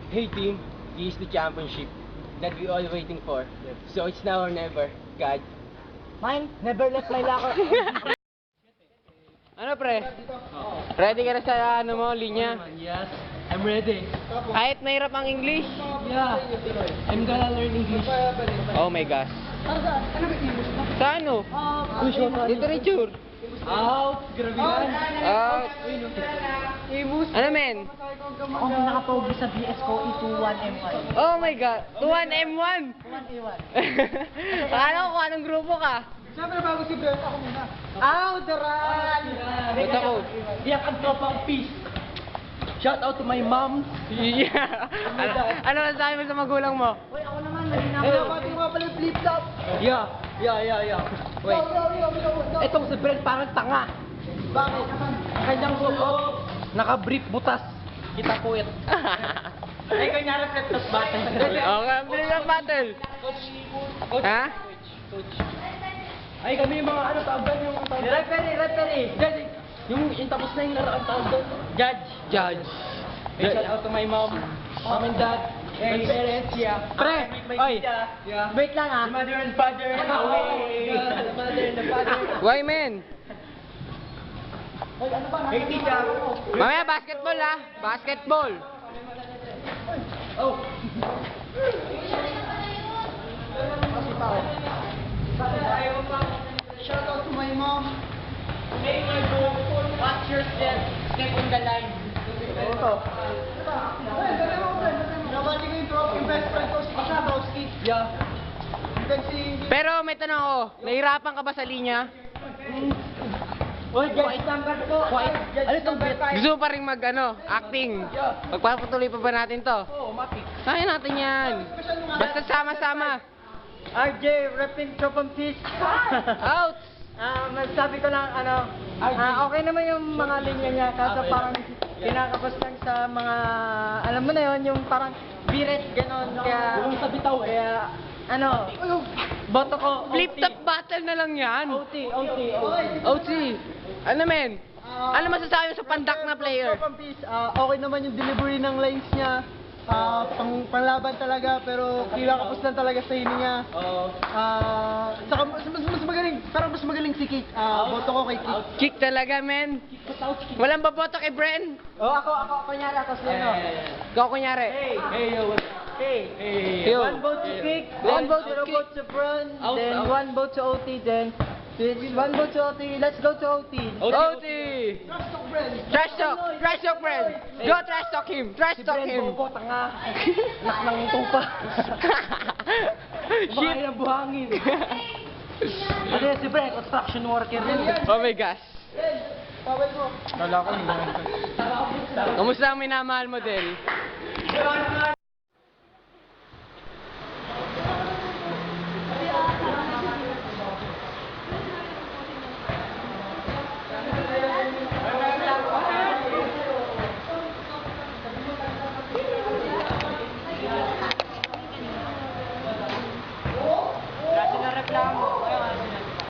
Hey team, this is the championship that we all waiting for. So it's now or never, God. Mine, never left my locker. Ano pre? Ready ka na sa ano mo, linya? Yes, I'm ready. Kahit mahirap ang English? Yeah, I'm gonna learn English. Oh my gosh. Sa ano? Literature. Out, grabe yan. Ano men? Ako ang nakapogi sa BSCOE 21M1. Oh my god. 21M1. 21A1. Akala ko kung anong grupo ka. Siyempre bago si Brent, ako muna. Daran! Ba't ako? Iyak ang tropang peace. Shout out to my mom. Yeah. Ano masasabi mo sa magulang mo? Uy, ako naman, naging ako. Hello, pati nga pala flip-flop. Yeah. Wait. Itong si Brent parang tanga. Bakit? Kanyang suot. Naka-brief butas. Kita puwet. Ay, kanya reflectos battle. Okay, bilis ang battle. Ha? Ay, kami yung mga ano, tawag doon yung tawag doon. Referee. Yung tapos na yung laro ang tawag doon. Judge. Hey, shout out to my mom and dad, my parents, yeah. Pre, oy. Wait lang ah. The mother and father. The mother and the father. Why men? Hey, teacher. Mamaya basketball ha. Basketball. Oh. Shout out to my mom. Watch your step. Step on the line. Ito. Nabali ko yung best friend ko, si Kristoff. Yeah. Pero may tanong ako, nahirapan ka ba sa linya? Uy, judge number 2. Ano itong bet? Gusto mo pa rin acting? Magpapatuloy pa ba natin to? Oo, matik. Kaya natin yan. Basta sama-sama. Arjhay, repping Tropang Peace. Out! Magsabi ko lang, okay naman yung mga linya niya, kaso Okay. parang kinakapos lang sa mga, alam mo na yun, yung parang biret, ganon, kaya, Yung sa bitaw eh. kaya, boto ko, Flip-top battle na lang yan. OT. OT. Ano men? Ano masasabi mo sa pandak na player? Tropang Peace, okay naman yung delivery ng lines niya, panglaban talaga, pero kinakapos lang talaga sa hini niya. Saka mas magaling, parang mas magaling si Kik. Boto ko kay Kik. Kick talaga men. Walang baboto kay Bren. Ako kunyari, ako si ano. Ikaw kunyari. Hey, yo. Yo. One vote to Kik, One vote to zero Kik. vote to Bron, Out, then out. one vote to OT, then one vote to OT. Let's go to OT. OT. Trash talk. Trash talk Bren. Go trash talk him. Trash talk him. Bobo, tanga. Anak ng tupa. Shit. Bahay ng buhangin. Ano yan si Brent? Construction worker rin. Oh my gosh. Kala ko, Kamusta ang minamahal mo din?